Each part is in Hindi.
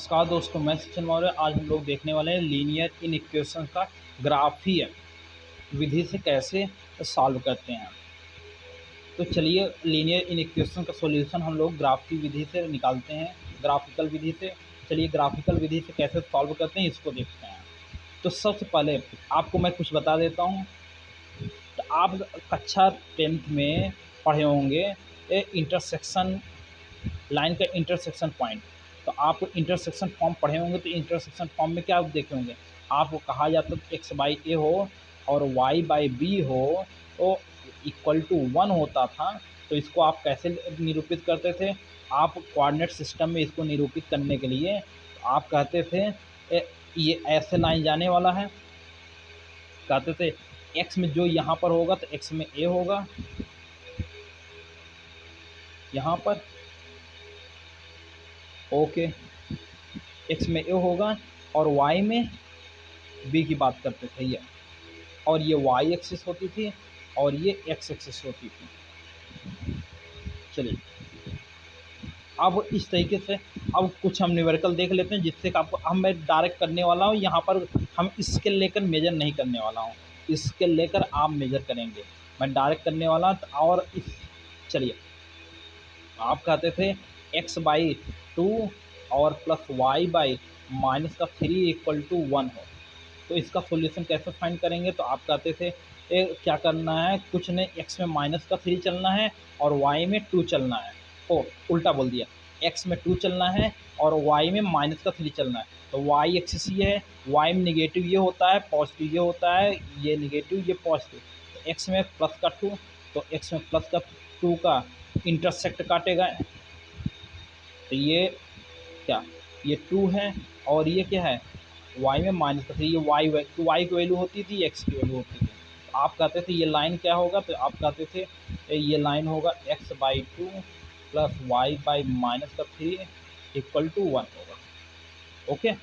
नमस्कार दोस्तों, मैं सचिन मौर्य। आज हम लोग देखने वाले हैं लीनियर इनइक्वेशन का ग्राफीय विधि से कैसे सॉल्व करते हैं। तो चलिए लीनियर इनइक्वेशन का सॉल्यूशन हम लोग ग्राफीय विधि से निकालते हैं, ग्राफिकल विधि से। चलिए ग्राफिकल विधि से कैसे सॉल्व करते हैं इसको देखते हैं। तो सबसे पहले आपको मैं कुछ बता देता हूँ। तो आप कक्षा 10th में पढ़े होंगे इंटरसेक्शन लाइन का इंटरसेक्शन पॉइंट। तो आप इंटरसेक्शन फॉर्म पढ़े होंगे। तो इंटरसेक्शन फॉर्म में क्या आप देखे होंगे, आपको कहा जाता है एक्स बाई ए हो और वाई बाई बी हो तो इक्वल टू 1 होता था। तो इसको आप कैसे निरूपित करते थे, आप कोऑर्डिनेट सिस्टम में इसको निरूपित करने के लिए तो आप कहते थे ये ऐसे लाइन जाने वाला है। कहते थे एक्स में जो यहाँ पर होगा तो एक्स में ए होगा, यहाँ पर ओके एक्स में ए होगा और वाई में बी की बात करते थे ये, और ये वाई एक्सिस होती थी और ये एक्स एक्सिस होती थी। चलिए अब इस तरीके से अब कुछ हम न्यूमेरिकल देख लेते हैं जिससे कि आपको मैं डायरेक्ट करने वाला हूँ। यहाँ पर हम इसके लेकर मेजर नहीं करने वाला हूँ, इसके लेकर आप मेजर करेंगे, मैं डायरेक्ट करने वाला हूँ। और इस चलिए आप कहते थे एक्स बाई 2 और प्लस वाई बाई माइनस का 3 इक्वल टू 1 हो। तो इसका सॉल्यूशन कैसे फाइंड करेंगे, तो आप कहते थे क्या करना है, कुछ नहीं, एक्स में माइनस का 3 चलना है और वाई में 2 चलना है। ओ उल्टा बोल दिया, एक्स में 2 चलना है और वाई में माइनस का 3 चलना है। तो वाई एक्सिस ये है, वाई में निगेटिव ये होता है, पॉजिटिव ये होता है, ये निगेटिव ये पॉजिटिव। तो एक्स में प्लस का 2, तो एक्स में प्लस का 2 का इंटरसेक्ट काटेगा। तो ये क्या, ये 2 है और ये क्या है, वाई में माइनस का 3। ये वाई की वैल्यू होती थी, एक्स की वैल्यू होती थी। तो आप कहते थे ये लाइन क्या होगा, तो आप कहते थे ये लाइन होगा X by 2 plus Y by minus का 3 इक्वल टू 1 होगा। ओके,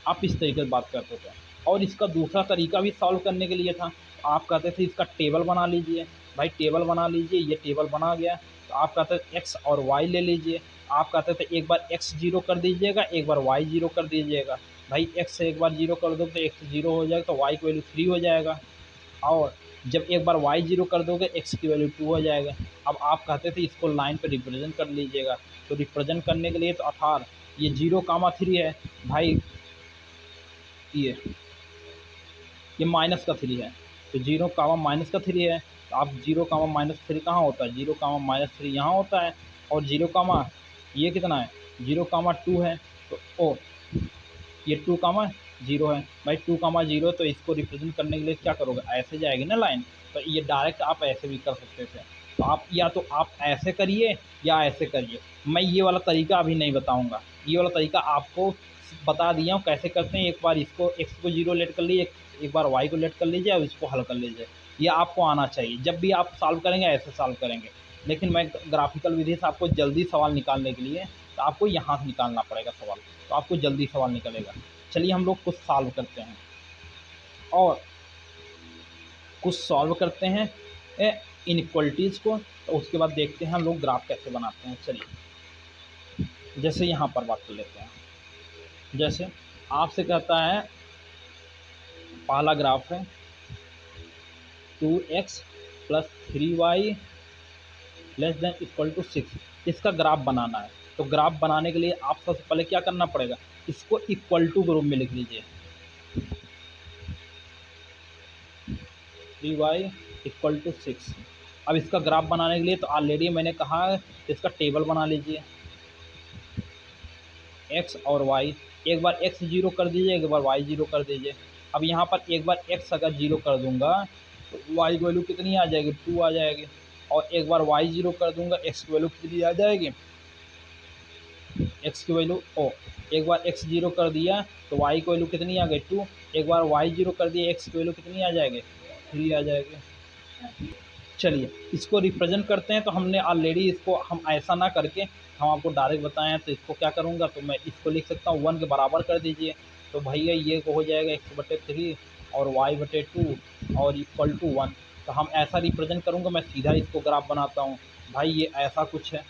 आप इस तरीके से बात करते थे। और इसका दूसरा तरीका भी सॉल्व करने के लिए था। आप कहते थे इसका टेबल बना लीजिए। भाई टेबल बना लीजिए, ये टेबल बना गया। तो आप कहते थे एक्स और वाई ले लीजिए। आप कहते थे एक बार एक्स जीरो कर दीजिएगा, एक बार वाई जीरो कर दीजिएगा। भाई एक्स से एक बार जीरो कर दो तो एक्स जीरो हो जाएगा, तो वाई की वैल्यू 3 हो जाएगा। और जब एक बार वाई जीरो कर दोगे एक्स की वैल्यू 2 हो जाएगा। अब आप कहते थे इसको लाइन पर रिप्रेजेंट कर लीजिएगा। तो रिप्रेजेंट करने के लिए तो अर्थात ये 0,3 है भाई, ये माइनस का 3 है। तो 0, -3 है। तो आप 0, -3 कहाँ होता है, 0, -3 यहाँ होता है। और 0, ये कितना है, 0, 2 है। तो ओ ये 2, 0 है। भाई 2, 0, तो इसको रिप्रेजेंट करने के लिए क्या करोगे, ऐसे जाएगी ना लाइन। तो ये डायरेक्ट आप ऐसे भी कर सकते थे। तो आप या तो आप ऐसे करिए या ऐसे करिए। मैं ये वाला तरीका अभी नहीं बताऊंगा, ये वाला तरीका आपको बता दिया हूँ कैसे करते हैं। एक बार इसको एक्स को 0 लेट कर लीजिए, एक बार वाई को लेट कर लीजिए और इसको हल कर लीजिए। ये आपको आना चाहिए, जब भी आप सॉल्व करेंगे ऐसे सॉल्व करेंगे। लेकिन मैं ग्राफिकल विधि से आपको जल्दी सवाल निकालने के लिए, तो आपको यहाँ से निकालना पड़ेगा सवाल, तो आपको जल्दी सवाल निकलेगा। चलिए हम लोग कुछ सॉल्व करते हैं और कुछ सॉल्व करते हैं इनइक्वलिटीज़ को। तो उसके बाद देखते हैं हम लोग ग्राफ कैसे बनाते हैं। चलिए जैसे यहाँ पर बात कर लेते हैं। जैसे आपसे कहता है, पहला ग्राफ है 2x plus 3y less than equal to 6। इसका ग्राफ बनाना है। तो ग्राफ बनाने के लिए आप सबसे पहले क्या करना पड़ेगा, इसको इक्वल टू ग्रुप में लिख लीजिए। 3y equal to 6। अब इसका ग्राफ बनाने के लिए तो ऑलरेडी मैंने कहा इसका टेबल बना लीजिए, x और y। एक बार x जीरो कर दीजिए, एक बार y जीरो कर दीजिए। अब यहाँ पर एक बार x अगर जीरो कर दूंगा तो y की वैल्यू कितनी आ जाएगी, 2 आ जाएगी। और एक बार y जीरो कर दूंगा, x की वैल्यू कितनी आ जाएगी, x की वैल्यू एक बार x जीरो कर दिया तो y की वैल्यू कितनी आ गई, 2। एक बार y जीरो कर दिया, x की वैल्यू कितनी आ जाएगी, 3 आ जाएगी। चलिए इसको रिप्रेजेंट करते हैं। तो हमने ऑलरेडी इसको हम ऐसा ना करके हम आपको डायरेक्ट बताएं हैं। तो इसको क्या करूँगा, तो मैं इसको लिख सकता हूँ 1 के बराबर कर दीजिए। तो भैया ये हो जाएगा x/3 और y/2 और इक्वल टू 1। तो हम ऐसा रिप्रेजेंट करूँगा, मैं सीधा इसको ग्राफ बनाता हूँ। भाई ये ऐसा कुछ है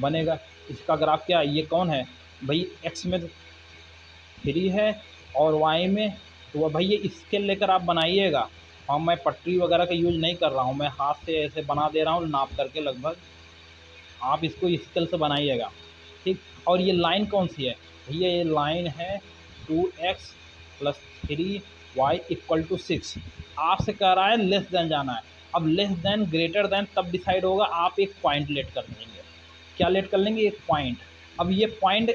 बनेगा। इसका ग्राफ क्या है, ये कौन है, भाई एक्स में 3 है और वाई में, तो भाई ये स्केल लेकर आप बनाइएगा। और मैं पटरी वगैरह का यूज नहीं कर रहा हूँ, मैं हाथ से ऐसे बना दे रहा हूँ नाप करके लगभग। आप इसको स्केल से बनाइएगा, ठीक। और ये लाइन कौन सी है भैया, ये लाइन है 2x plus 3y equal to 6। आपसे कह रहा है लेस देन जाना है। अब लेस देन ग्रेटर देन तब डिसाइड होगा, आप एक पॉइंट लेट कर लेंगे। क्या लेट कर लेंगे, एक पॉइंट। अब ये पॉइंट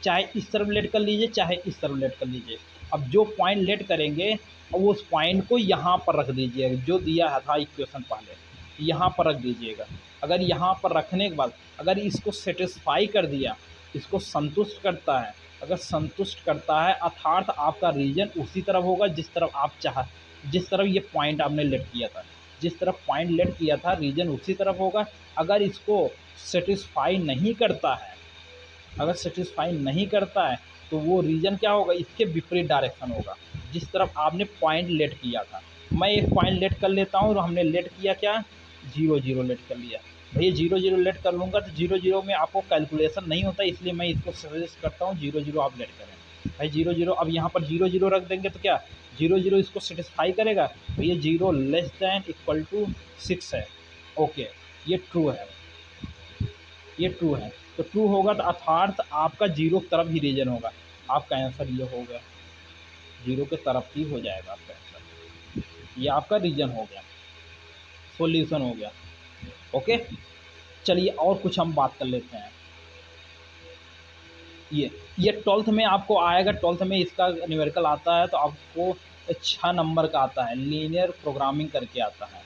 चाहे इस तरफ लेट कर लीजिए चाहे इस तरफ लेट कर लीजिए। अब जो पॉइंट लेट करेंगे अब उस पॉइंट को यहाँ पर रख दीजिएगा, जो दिया था इक्वेशन पहले यहाँ पर रख दीजिएगा। अगर यहाँ पर रखने के बाद अगर इसको सेटिस्फाई कर दिया, इसको संतुष्ट करता है, अगर संतुष्ट करता है अर्थात आपका रीजन उसी तरफ होगा जिस तरफ आप जिस तरफ ये पॉइंट आपने लेट किया था, जिस तरफ पॉइंट लेट किया था रीजन उसी तरफ होगा। अगर इसको सेटिस्फाई नहीं करता है, अगर सेटिस्फाई नहीं करता है तो वो रीजन क्या होगा, इसके विपरीत डायरेक्शन होगा जिस तरफ आपने पॉइंट लेट किया था। मैं एक पॉइंट लेट कर लेता हूँ, और हमने लेट किया क्या, 0 0 लेट कर लिया। भैया 0 0 लेट कर लूँगा तो 0 0 में आपको कैलकुलेशन नहीं होता, इसलिए मैं इसको सजेस्ट करता हूँ 0 0 आप लेट करें। भाई 0 0 अब यहाँ पर 0 0 रख देंगे तो क्या 0 0 इसको सेटिस्फाई करेगा। भैया 0 लेस दैन इक्वल टू 6 है, ओके ये ट्रू है, ये ट्रू है। तो ट्रू होगा तो अर्थात आपका 0 की तरफ ही रीजन होगा। आपका आंसर ये हो गया, 0 के तरफ ही हो जाएगा आपका आंसर, ये आपका रीजन हो गया, सॉल्यूशन हो गया। ओके, चलिए और कुछ हम बात कर लेते हैं। ये 12th में आपको आएगा, 12th में इसका न्यूमेरिकल आता है तो आपको 6 नंबर का आता है, लीनियर प्रोग्रामिंग करके आता है।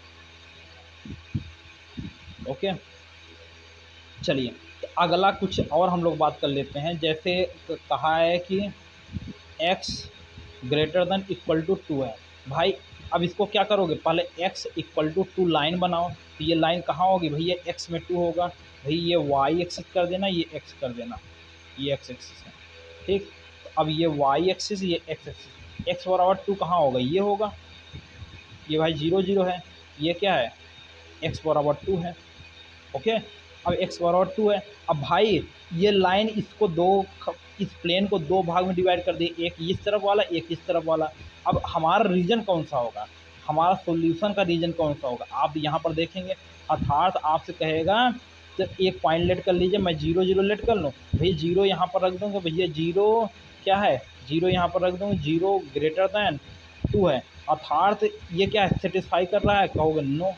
ओके, चलिए तो अगला कुछ और हम लोग बात कर लेते हैं। जैसे कहा है कि x greater than equal to 2 है। भाई अब इसको क्या करोगे, पहले x इक्वल टू 2 लाइन बनाओ। तो ये लाइन कहाँ होगी भैया, x में 2 होगा। भाई ये y एक्सिस कर देना, ये x कर देना, ये x एक्सिस है, ठीक। तो अब ये y एक्सिस, ये x एक्सिस, x बराबर 2 कहाँ होगा, ये होगा। ये भाई 0 0 है, ये क्या है, x बराबर 2 है। ओके, अब x बराबर 2 है। अब भाई ये लाइन इसको इस प्लेन को 2 भाग में डिवाइड कर दी, एक इस तरफ वाला एक इस तरफ वाला। अब हमारा रीजन कौन सा होगा, हमारा सॉल्यूशन का रीजन कौन सा होगा, आप यहाँ पर देखेंगे। अर्थात आपसे कहेगा तो एक पॉइंट लेट कर लीजिए, मैं 0 0 लेट कर लूँ। भैया 0 यहाँ पर रख दूँगा, भैया 0 क्या है, 0 यहाँ पर रख दूँगा, 0 ग्रेटर दैन 2 है। अर्थात ये क्या है, सेटिस्फाई कर रहा है, कहोगे नो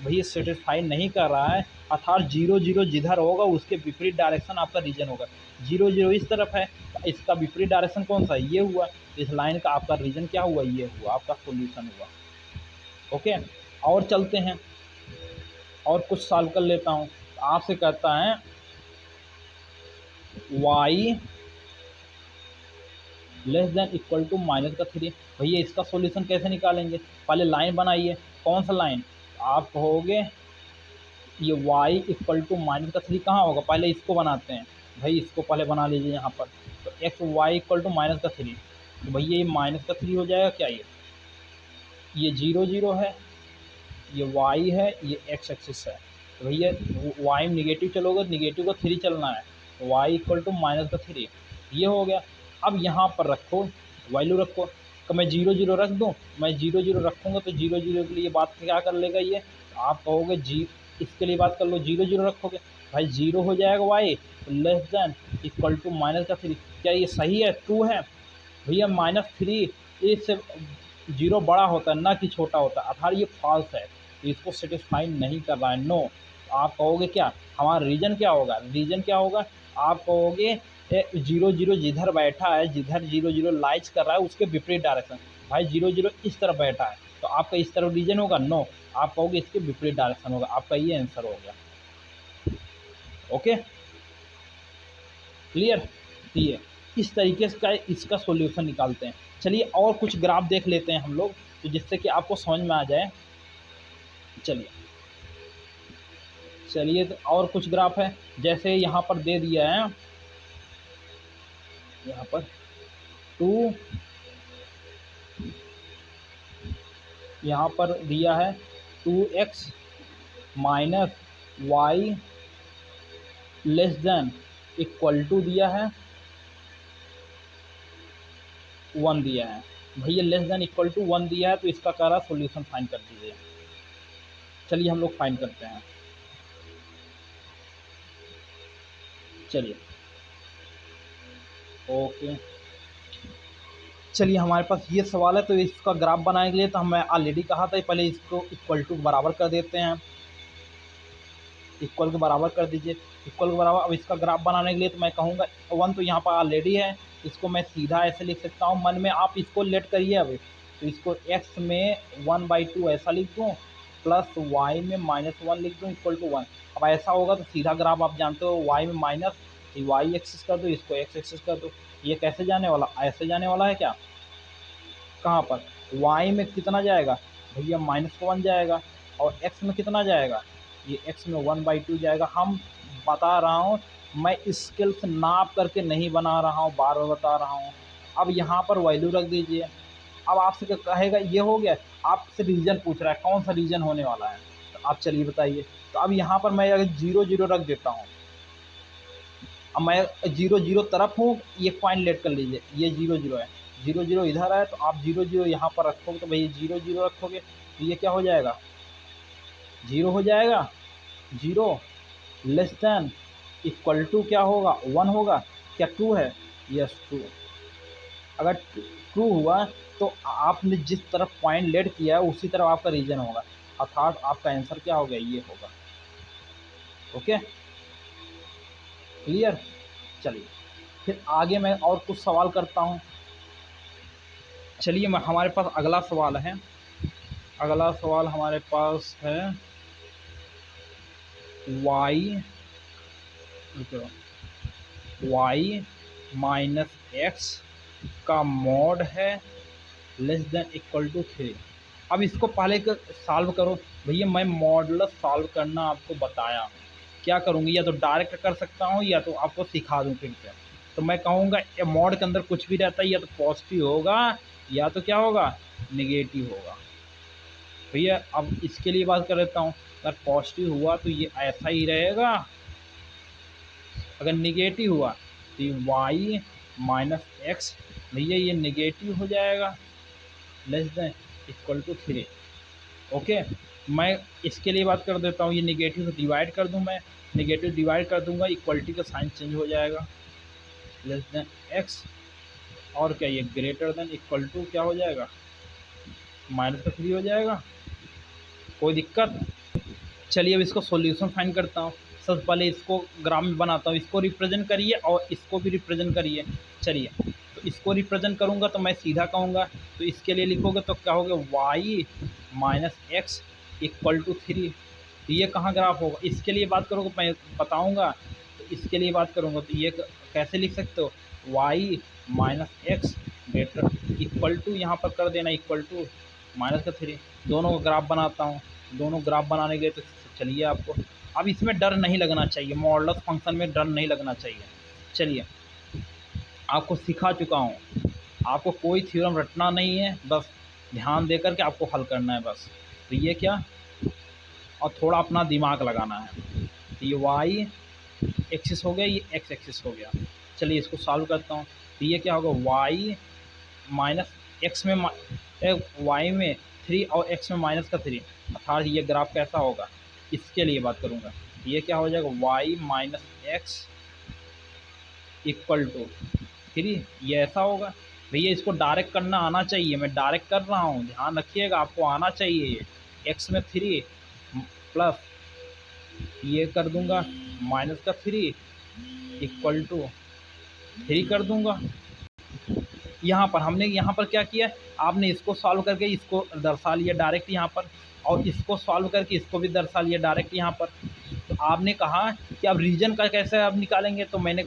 भैया सेटिस्फाई नहीं कर रहा है। अर्थात 0 0 जिधर होगा उसके विपरीत डायरेक्शन आपका रीजन होगा। 0 0 इस तरफ है, इसका विपरीत डायरेक्शन कौन सा है, ये हुआ। इस लाइन का आपका रीजन क्या हुआ, ये हुआ, आपका सॉल्यूशन हुआ। ओके, और चलते हैं और कुछ सॉल्व कर लेता हूँ। आपसे कहता है y less than equal to -3। भैया इसका सॉल्यूशन कैसे निकालेंगे, पहले लाइन बनाइए। कौन सा लाइन, आप कहोगे ये y इक्वल टू -3 कहाँ होगा, पहले इसको बनाते हैं। भाई इसको पहले बना लीजिए यहाँ पर, तो x y इक्वल टू -3, तो भैया ये -3 हो जाएगा क्या, ये 0 0 है, ये y है, ये x एक्सिस है। तो भैया y में निगेटिव चलोगे तो निगेटिव को 3 चलना है, y इक्वल टू -3, ये हो गया। अब यहाँ पर रखो, वैल्यू रखो। तो मैं 0 0 रख दूँ, मैं 0 0 रखूँगा तो 0 0 के लिए बात क्या कर लेगा ये, तो आप कहोगे जी इसके लिए बात कर लो, 0 0 रखोगे, भाई 0 हो जाएगा y less than equal to -3। क्या ये सही है, ट्रू है। भैया -3 इससे 0 बड़ा होता है ना कि छोटा होता है, अर्थात ये फॉल्स है, इसको सेटिस्फाई नहीं कर रहा है, नो। आप कहोगे क्या, हमारा रीजन क्या होगा, रीजन क्या होगा, आप कहोगे 0 0 जिधर बैठा है, जिधर 0 0 लाइज कर रहा है उसके विपरीत डायरेक्शन। भाई 0 0 इस तरफ बैठा है तो आपका इस तरफ रीजन होगा, नो। आप कहोगे इसके विपरीत डायरेक्शन होगा, आपका ये आंसर हो गया। Okay, clear. ये इस तरीके से का इसका सॉल्यूशन निकालते हैं। चलिए और कुछ ग्राफ देख लेते हैं हम लोग, तो जिससे कि आपको समझ में आ जाए। चलिए चलिए तो और कुछ ग्राफ है, जैसे यहाँ पर दे दिया है, यहाँ पर 2, यहाँ पर दिया है 2x minus Y less than equal to दिया है 1 दिया है। भैया लेस देन इक्वल टू 1 दिया है, तो इसका कह रहा सोल्यूशन फाइंड कर दीजिए। चलिए हम लोग फाइंड करते हैं। चलिए ओके, चलिए हमारे पास ये सवाल है, तो इसका ग्राफ बनाने के लिए तो हमें ऑलरेडी कहा था पहले इसको इक्वल टू बराबर कर देते हैं। इक्वल के बराबर कर दीजिए, इक्वल के बराबर। अब इसका ग्राफ बनाने के लिए तो मैं कहूँगा 1 तो यहाँ पर ऑलरेडी है, इसको मैं सीधा ऐसे लिख सकता हूँ। मन में आप इसको लेट करिए अब, तो इसको x में 1/2 ऐसा लिख दूँ, प्लस y में -1 लिख दूँ इक्वल टू 1। अब ऐसा होगा तो सीधा ग्राफ आप जानते हो, y में माइनस y एक्सिस कर दो, इसको x एक्सिस कर दो। ये कैसे जाने वाला, ऐसे जाने वाला है क्या? कहाँ पर y में कितना जाएगा भैया, -1 जाएगा, और x में कितना जाएगा, ये x में 1/2 जाएगा। हम बता रहा हूँ, मैं स्केल से नाप करके नहीं बना रहा हूँ, बार बार बता रहा हूँ। अब यहाँ पर वैल्यू रख दीजिए। अब आपसे क्या कहेगा, ये हो गया, आपसे रीजन पूछ रहा है कौन सा रीजन होने वाला है, तो आप चलिए बताइए। तो अब यहाँ पर मैं अगर 0 0 रख देता हूँ, अब मैं 0 0 तरफ हूँ, ये पॉइंट लेट कर लीजिए, ये 0 0 है, 0 0 इधर है, तो आप 0 0 यहाँ पर रखोगे, तो भैया 0 0 रखोगे तो ये क्या हो जाएगा, 0 हो जाएगा। 0 लेस देन इक्वल टू क्या होगा, 1 होगा। क्या 2 है, यस 2। अगर ट्रू हुआ तो आपने जिस तरफ पॉइंट लेट किया है उसी तरफ आपका रीजन होगा, अर्थात आपका आंसर क्या हो गया, ये होगा। Okay clear. चलिए फिर आगे मैं और कुछ सवाल करता हूँ। चलिए मैं, हमारे पास अगला सवाल है, अगला सवाल हमारे पास है y माइनस एक्स का मॉड है लेस देन इक्वल टू 3। अब इसको पहले सॉल्व करो। भैया मैं मॉडुलस सॉल्व करना आपको बताया हूँ, क्या करूँगी, या तो डायरेक्ट कर सकता हूँ या तो आपको सिखा दूँ फिर से। तो मैं कहूँगा मॉड के अंदर कुछ भी रहता है, या तो पॉजिटिव होगा या तो क्या होगा, निगेटिव होगा। भैया अब इसके लिए बात कर लेता हूँ, अगर पॉजिटिव हुआ तो ये ऐसा ही रहेगा, अगर निगेटिव हुआ तो ये y माइनस एक्स, भैया ये निगेटिव हो जाएगा less than equal to 3। Okay मैं इसके लिए बात कर देता हूँ, ये निगेटिव से डिवाइड कर दूँ, मैं निगेटिव डिवाइड कर दूंगा, इक्वलिटी का साइन चेंज हो जाएगा, लेस देन एक्स, और क्या ये ग्रेटर देन इक्वल टू क्या हो जाएगा, -3 हो जाएगा। कोई दिक्कत। चलिए अब इसको सॉल्यूशन फाइंड करता हूँ। सबसे पहले इसको ग्राफ में बनाता हूँ, इसको रिप्रेजेंट करिए और इसको भी रिप्रेजेंट करिए। चलिए तो इसको रिप्रेजेंट करूँगा तो मैं सीधा कहूँगा, तो इसके लिए लिखोगे तो क्या होगा, y minus X equal to 3। तो ये कहाँ ग्राफ होगा, इसके लिए बात करोगे मैं बताऊँगा। तो इसके लिए बात करूँगा तो ये कैसे लिख सकते हो, y minus X greater equal to, यहाँ पर कर देना इक्वल टू -3। दोनों का ग्राफ बनाता हूँ, दोनों ग्राफ बनाने गए तो चलिए आपको अब इसमें डर नहीं लगना चाहिए, मॉडुलस फंक्शन में डर नहीं लगना चाहिए। चलिए आपको सिखा चुका हूँ, आपको कोई थ्योरम रटना नहीं है, बस ध्यान दे करके आपको हल करना है बस। तो ये क्या, और थोड़ा अपना दिमाग लगाना है। तो ये y एक्सिस हो गया, ये x एक्सिस हो गया। चलिए इसको सॉल्व करता हूँ। तो ये क्या होगा, y माइनस एक्स में y में 3 और x में -3, अर्थात ये ग्राफ कैसा होगा, इसके लिए बात करूँगा। ये क्या हो जाएगा, y minus X equal to 3, ये ऐसा होगा। भैया इसको डायरेक्ट करना आना चाहिए, मैं डायरेक्ट कर रहा हूँ, ध्यान रखिएगा, आपको आना चाहिए। ये x में 3 प्लस ये कर दूंगा -3 इक्वल टू 3 कर दूंगा। यहाँ पर हमने यहाँ पर क्या किया, आपने इसको सॉल्व करके इसको दर्शा लिया डायरेक्ट यहाँ पर, और इसको सॉल्व करके इसको भी दर्शा लिया डायरेक्ट यहाँ पर। तो आपने कहा कि अब रीजन का कैसे आप निकालेंगे, तो मैंने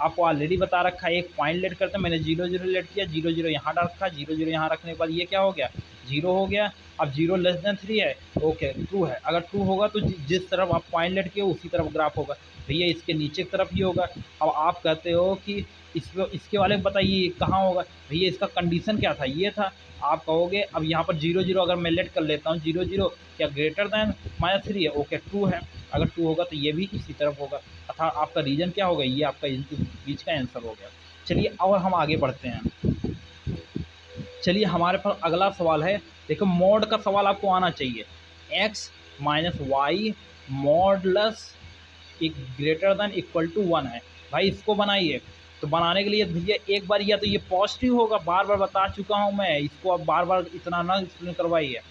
आपको ऑलरेडी बता रखा है, एक पॉइंट लेट करते हैं, मैंने 0 0 लेट किया, 0 0 यहाँ डाल रखा, 0 0 यहाँ रखने के बाद ये क्या हो गया, 0 हो गया। अब 0 लेस देन 3 है, ओके ट्रू है। अगर ट्रू होगा तो जिस तरफ आप पॉइंट लेट किए उसी तरफ ग्राफ होगा। भैया इसके नीचे की तरफ ही होगा। अब आप कहते हो कि इसके वाले बताइए कहाँ होगा, भैया इसका कंडीशन क्या था, ये था। आप कहोगे अब यहाँ पर 0 0 अगर मैं लेट कर लेता हूँ, 0 0 क्या ग्रेटर दैन -3 है, ओके ट्रू है। अगर ट्रू होगा तो ये भी इसी तरफ होगा। अर्थात आपका रीजन क्या होगा, ये आपका इनके बीच का आंसर हो गया। चलिए और हम आगे बढ़ते हैं। चलिए हमारे पास अगला सवाल है, देखो मॉड का सवाल आपको आना चाहिए। x माइनस वाई मॉडलस एक ग्रेटर देन इक्वल टू 1 है। भाई इसको बनाइए, तो बनाने के लिए भैया एक बार या तो ये पॉजिटिव होगा, बार बार बता चुका हूँ मैं इसको, अब बार बार इतना ना एक्सप्लेन करवाइए,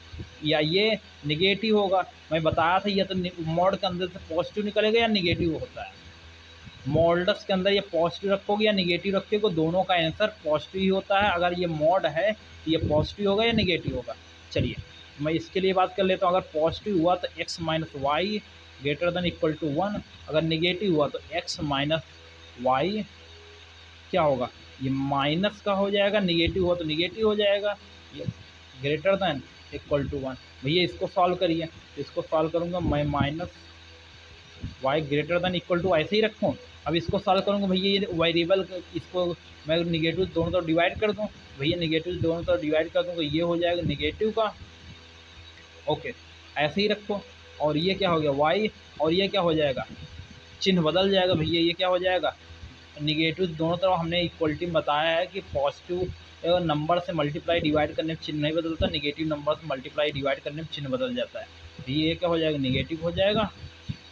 या ये निगेटिव होगा, मैं बताया था, या तो मॉड के अंदर से पॉजिटिव निकलेगा या निगेटिव होता है। मॉडल्स के अंदर ये पॉजिटिव रखोगे या निगेटिव रखोगे, दोनों का आंसर पॉजिटिव ही होता है। अगर ये मॉड है तो ये पॉजिटिव होगा या निगेटिव होगा। चलिए मैं इसके लिए बात कर लेता हूँ। अगर पॉजिटिव हुआ तो x minus Y greater than equal to 1, अगर निगेटिव हुआ तो x माइनस वाई क्या होगा, ये माइनस का हो जाएगा, निगेटिव हुआ तो निगेटिव हो जाएगा, ये ग्रेटर देन इक्वल टू 1। भैया इसको सॉल्व करिए, इसको सॉल्व करूँगा मैं, minus Y greater than equal to ऐसे ही रखूँ। अब इसको सॉल्व करूँगा भैया, ये वेरिएबल इसको मैं निगेटिव दोनों तरफ डिवाइड कर दूँ, भैया निगेटिव दोनों तरफ डिवाइड कर दूँ तो ये हो जाएगा निगेटिव का, ओके ऐसे ही रखो। और ये क्या हो गया वाई, और ये क्या हो जाएगा, चिन्ह बदल जाएगा भैया, ये क्या हो जाएगा निगेटिव दोनों तरफ। हमने इक्वलिटी में बताया है कि पॉजिटिव नंबर से मल्टीप्लाई डिवाइड करने में चिन्ह नहीं बदलता, निगेटिव नंबर से मल्टीप्लाई डिवाइड करने में चिन्ह बदल जाता है। भैया ये क्या हो जाएगा निगेटिव हो जाएगा।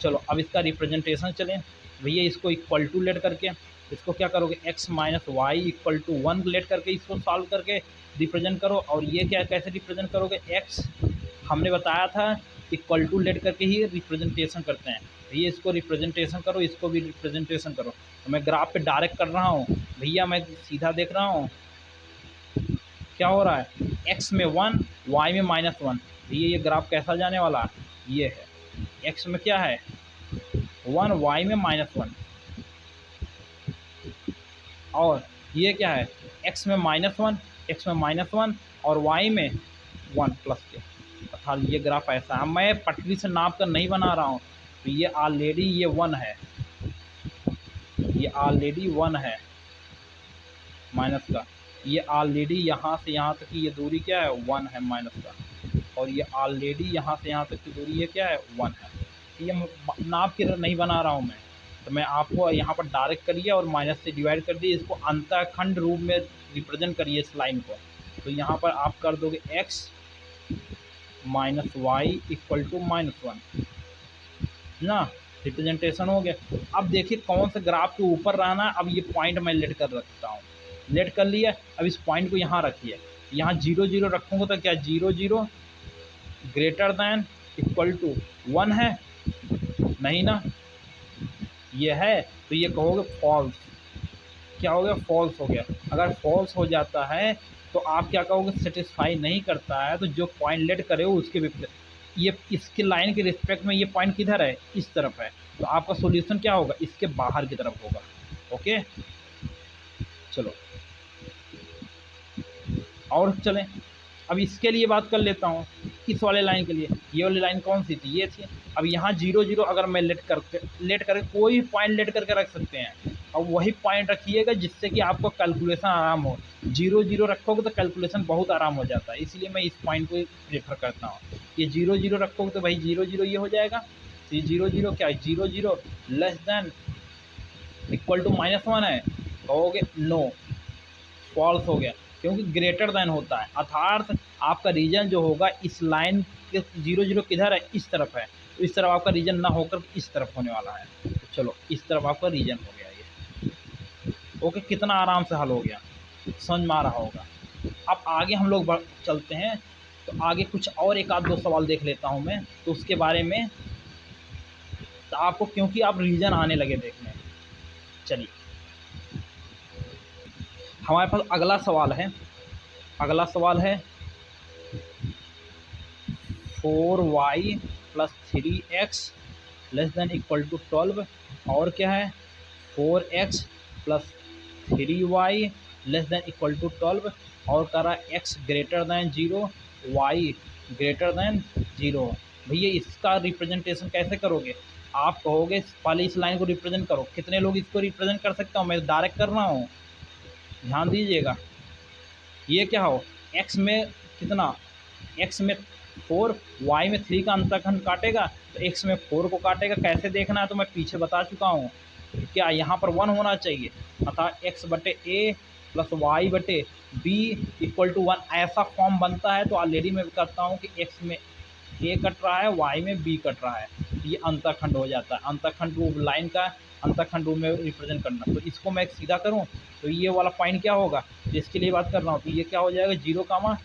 चलो अब इसका रिप्रेजेंटेशन चलें भैया, इसको इक्वल टू लेट करके इसको क्या करोगे, x minus Y equal to 1 let करके इसको सॉल्व करके रिप्रेजेंट करो। और ये क्या कैसे रिप्रेजेंट करोगे, x हमने बताया था इक्वल टू लेट करके ही रिप्रेजेंटेशन करते हैं। भैया इसको रिप्रेजेंटेशन करो, इसको भी रिप्रेजेंटेशन करो। तो मैं ग्राफ पे डायरेक्ट कर रहा हूँ भैया, मैं सीधा देख रहा हूँ क्या हो रहा है, x में 1 y में -1। भैया ये ग्राफ कैसा जाने वाला है, ये है x में क्या है 1 y में -1, और ये क्या है x में -1 x में -1 और y में 1 प्लस के, अर्थात ये ग्राफ ऐसा है। मैं पटरी से नाप कर नहीं बना रहा हूँ, तो ये ऑलरेडी ये 1 है, ये ऑलरेडी 1 है माइनस का, ये ऑलरेडी यहाँ से यहाँ तक की ये दूरी क्या है 1 है माइनस का, और ये ऑलरेडी यहाँ से यहाँ तक की दूरी ये क्या है 1 है। ये नाप के नहीं बना रहा हूँ मैं, तो मैं आपको यहाँ पर डायरेक्ट करिए और माइनस से डिवाइड कर दिए, इसको अंतःखंड रूप में रिप्रेजेंट करिए इस लाइन को। तो यहाँ पर आप कर दोगे x minus Y equal to -1 ना, रिप्रेजेंटेशन हो गया। अब देखिए कौन से ग्राफ के ऊपर रहना, अब ये पॉइंट मैं लेट कर रखता हूँ, लेट कर लिया। अब इस पॉइंट को यहाँ रखिए, यहाँ 0 0 रखूँगा तो क्या 0 0 ग्रेटर दैन इक्वल टू 1 है, नहीं ना, ये है, तो ये कहोगे फॉल्स। क्या हो गया, फॉल्स हो गया। अगर फॉल्स हो जाता है तो आप क्या कहोगे, सेटिस्फाई नहीं करता है, तो जो पॉइंट लेट करे हो उसके विपरीत, ये इसके लाइन के रिस्पेक्ट में ये पॉइंट किधर है, इस तरफ है, तो आपका सॉल्यूशन क्या होगा, इसके बाहर की तरफ होगा। ओके चलो और चलें, अब इसके लिए बात कर लेता हूँ, इस वाले लाइन के लिए। ये वाली लाइन कौन सी थी, ये थी। अब यहाँ 0 0 अगर मैं लेट करके कोई पॉइंट लेट करके रख सकते हैं, और वही पॉइंट रखिएगा जिससे कि आपको कैलकुलेशन आराम हो। 0 0 रखोगे तो कैलकुलेशन बहुत आराम हो जाता है, इसीलिए मैं इस पॉइंट को प्रेफर करता हूँ। ये 0 0 रखोगे तो भाई 0 0 ये हो जाएगा, तो ये 0 0 क्या है, 0 0 लेस देन इक्वल टू -1 है, कहोगे नो, फॉल्स हो गया, क्योंकि ग्रेटर देन होता है, अर्थात आपका रीजन जो होगा इस लाइन के 0 0 किधर है, इस तरफ है, तो इस तरफ आपका रीजन ना होकर इस तरफ होने वाला है। तो चलो इस तरफ आपका रीजन हो गया ये, ओके कितना आराम से हल हो गया, समझ में आ रहा होगा। अब आगे हम लोग चलते हैं, तो आगे कुछ और एक आध दो सवाल देख लेता हूँ मैं, तो उसके बारे में तो आपको, क्योंकि आप रीजन आने लगे देखने। चलिए हमारे पास अगला सवाल है, अगला सवाल है 4y plus 3x less than equal to 12, और क्या है 4x plus 3y less than equal to 12, और कह रहा है x greater than 0 y greater than 0। भैया इसका रिप्रेजेंटेशन कैसे करोगे, आप कहोगे पहले इस लाइन को रिप्रेजेंट करो। कितने लोग इसको रिप्रेजेंट कर सकता हूँ, मैं डायरेक्ट कर रहा हूँ, ध्यान दीजिएगा। ये क्या हो, x में कितना, x में 4 वाई में 3 का अंतःखंड काटेगा तो एक्स में 4 को काटेगा। कैसे देखना है तो मैं पीछे बता चुका हूँ। क्या यहाँ पर 1 होना चाहिए, अर्थात एक्स बटे ए प्लस वाई बटे बी इक्वल टू 1 ऐसा फॉर्म बनता है। तो ऑलरेडी मैं करता हूँ कि एक्स में ए कट रहा है, वाई में बी कट रहा है, ये अंतःखंड हो जाता है। अंतःखंड रूप लाइन का अंतःखंड रूप में रिप्रेजेंट करना। तो इसको मैं सीधा करूँ तो ये वाला पॉइंट क्या होगा, जिसके लिए बात कर रहा हूँ, तो ये क्या हो जाएगा 0 कामा,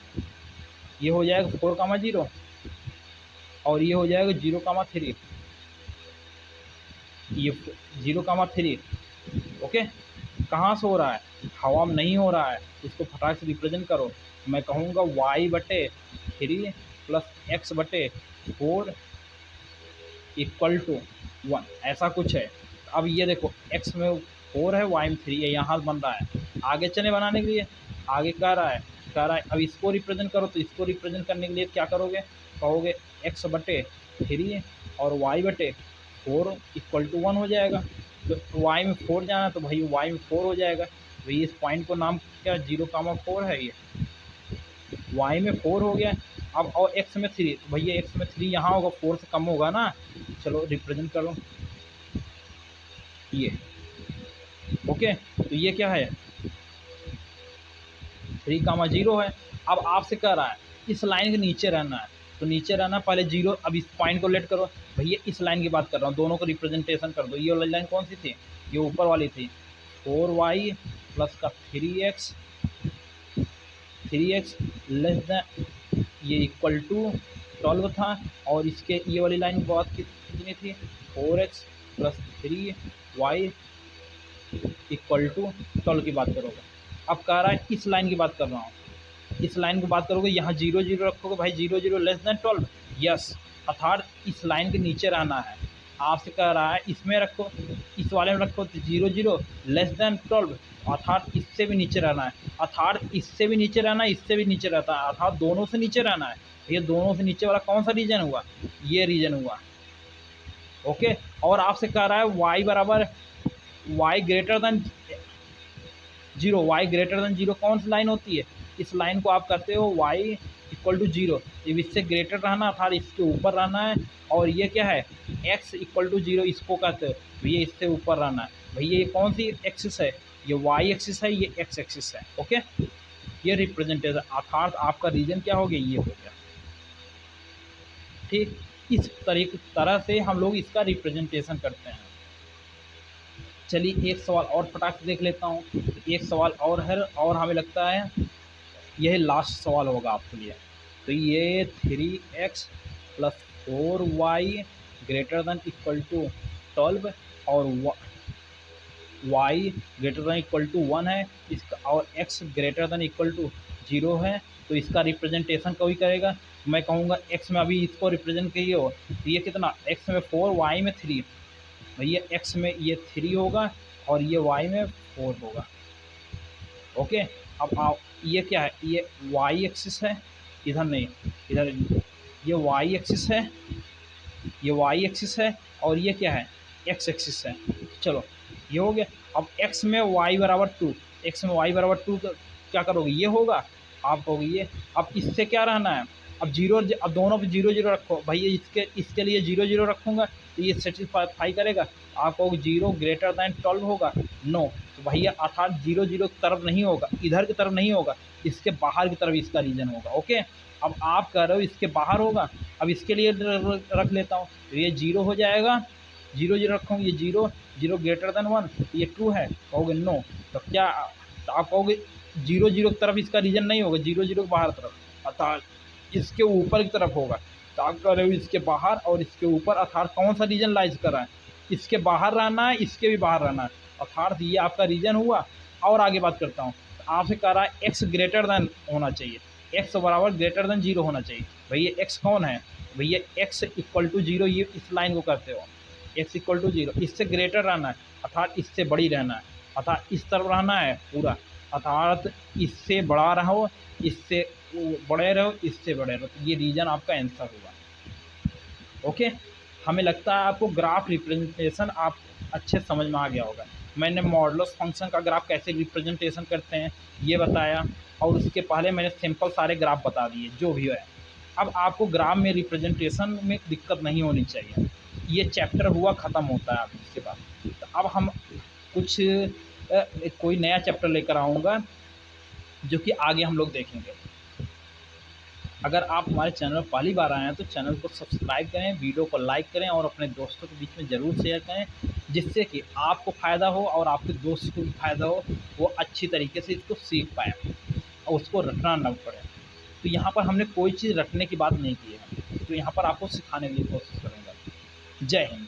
ये हो जाएगा 4 कामा 0 और ये हो जाएगा 0 कामा 3, ये 0 कामा 3। ओके, कहाँ से हो रहा है, हवा में नहीं हो रहा है, इसको फटाक से रिप्रेजेंट करो। मैं कहूँगा वाई बटे 3 प्लस एक्स बटे 4 इक्वल टू 1, ऐसा कुछ है। अब ये देखो एक्स में 4 है, वाई में 3 है, यहाँ बन रहा है। आगे चले बनाने के लिए आगे कह रहा है अब इसको रिप्रेजेंट करो। तो इसको रिप्रेजेंट करने के लिए क्या करोगे, कहोगे एक्स बटे 3 और वाई बटे 4 इक्वल टू 1 हो जाएगा। तो वाई में 4 जाना तो भाई वाई में 4 हो जाएगा। भाई इस पॉइंट को नाम क्या 0 कामा 4 है, ये वाई में 4 हो गया। अब और एक्स में 3, तो भैया एक्स में 3 यहाँ होगा, 4 से कम होगा ना। चलो रिप्रेजेंट करो ये। ओके, तो ये क्या है 3 कामा 0 है। अब आपसे कह रहा है इस लाइन के नीचे रहना है, तो नीचे रहना पहले 0। अब इस पॉइंट को लेट करो, भैया इस लाइन की बात कर रहा हूँ, दोनों को रिप्रेजेंटेशन कर दो। ये वाली लाइन कौन सी थी, ये ऊपर वाली थी 4y प्लस का 3x लेस देन ये इक्वल टू 12 था। और इसके ये वाली लाइन बात कितनी थी 4x plus 3y equal to 12 की बात करोगे। अब कह रहा है इस लाइन की बात कर रहा हूँ, इस लाइन की बात करोगे, यहाँ 0 0 रखोगे भाई, 0 0 लेस देन 12, यस, अर्थात इस लाइन के नीचे रहना है। आपसे कह रहा है इसमें रखो, इस वाले में रखो, तो 0 0 लेस देन 12, अर्थात इससे भी नीचे रहना है, अर्थात इससे भी नीचे रहना है, इससे भी नीचे रहता है, अर्थात दोनों से नीचे रहना है। ये दोनों से नीचे वाला कौन सा रीजन हुआ, ये रीजन हुआ। ओके, और आपसे कह रहा है वाई बराबर Y greater than 0, Y greater than 0 कौन सी लाइन होती है, इस लाइन को आप करते हो वाई इक्वल टू 0, जब इससे ग्रेटर रहना अर्थात इसके ऊपर रहना है। और ये क्या है x इक्वल टू 0, इसको कहते हो भैया इससे ऊपर रहना है। भैया ये कौन सी एक्सिस है, ये y एक्सिस है, ये x एक्सिस है। ओके, ये रिप्रेजेंटेशन अर्थात आपका रीजन क्या हो गया, ये हो गया। ठीक, इस तरह से हम लोग इसका रिप्रेजेंटेशन करते हैं। चलिए एक सवाल और फटाक से देख लेता हूँ। एक सवाल और है और हमें लगता है यह लास्ट सवाल होगा आपके लिए। तो ये 3x plus 4y greater than equal to 12 और y greater than equal to 1 है इसका, और x greater than equal to 0 है। तो इसका रिप्रेजेंटेशन कोई करेगा, मैं कहूँगा x में अभी इसको रिप्रेजेंट कीजिए हो, तो ये कितना x में 4 y में 3, भैया x में ये 3 होगा और ये y में 4 होगा। ओके, अब आओ ये क्या है, ये y एक्सिस है, इधर नहीं, इधर ये y एक्सिस है, ये y एक्सिस है, और ये क्या है x एक्सिस है। चलो ये हो गया। अब x में y बराबर 2, x में y बराबर 2 क्या करोगे, ये होगा, आप कहोगे ये। अब इससे क्या रहना है, अब 0, अब दोनों पे 0 0 रखो, भैया इसके लिए 0 0 रखूँगा तो ये सेटिस्फाई करेगा। आप कहोगे 0 ग्रेटर दैन 12 होगा, नो, तो भैया अर्थात 0 0 की तरफ नहीं होगा, इधर की तरफ नहीं होगा, इसके बाहर की तरफ इसका रीजन होगा। ओके, अब आप कह रहे हो इसके बाहर होगा, अब इसके लिए रख लेता हूँ, तो ये 0 हो जाएगा, 0 0 रखूँगी, ये 0 0 ग्रेटर दैन 1, ये 2 है, कहोगे नो, तो क्या, तो आप कहोगे 0 0 की तरफ इसका रीजन नहीं होगा, 0 0 के बाहर तरफ, अर्थात इसके ऊपर की तरफ होगा। तो आप कह रहे हो इसके बाहर और इसके ऊपर, अर्थात कौन सा रीजन लाइज कर रहा है, इसके बाहर रहना है, इसके भी बाहर रहना है, अर्थात ये आपका रीजन हुआ। और आगे बात करता हूँ, तो आपसे कह रहा है एक्स ग्रेटर दैन होना चाहिए, एक्स बराबर ग्रेटर दैन 0 होना चाहिए। भैया एक्स कौन है, भैया एक्स इक्वल टू 0, ये इस लाइन को करते हो, एक्स इक्वल टू 0, इससे ग्रेटर रहना है, अर्थात इससे बड़ी रहना है, अर्थात इस तरफ रहना है पूरा, अर्थात इससे बड़ा रहो, इससे बड़े रहो, इससे बड़े रहो, तो ये रीजन आपका आंसर होगा। ओके, हमें लगता है आपको ग्राफ रिप्रेजेंटेशन आप अच्छे समझ में आ गया होगा। मैंने मॉडुलस फंक्शन का ग्राफ कैसे रिप्रेजेंटेशन करते हैं ये बताया, और उसके पहले मैंने सिंपल सारे ग्राफ बता दिए जो भी है। अब आपको ग्राम में रिप्रेजेंटेशन में दिक्कत नहीं होनी चाहिए। ये चैप्टर हुआ ख़त्म होता है अब इसके बाद। तो अब हम कुछ कोई नया चैप्टर लेकर आऊँगा जो कि आगे हम लोग देखेंगे। अगर आप हमारे चैनल पर पहली बार आए हैं तो चैनल को सब्सक्राइब करें, वीडियो को लाइक करें और अपने दोस्तों के बीच में ज़रूर शेयर करें, जिससे कि आपको फ़ायदा हो और आपके दोस्त को भी फ़ायदा हो, वो अच्छी तरीके से इसको सीख पाएँ और उसको रटना ना पड़े। तो यहाँ पर हमने कोई चीज़ रटने की बात नहीं की है, तो यहाँ पर आपको सिखाने की कोशिश करूँगा। जय हिंद।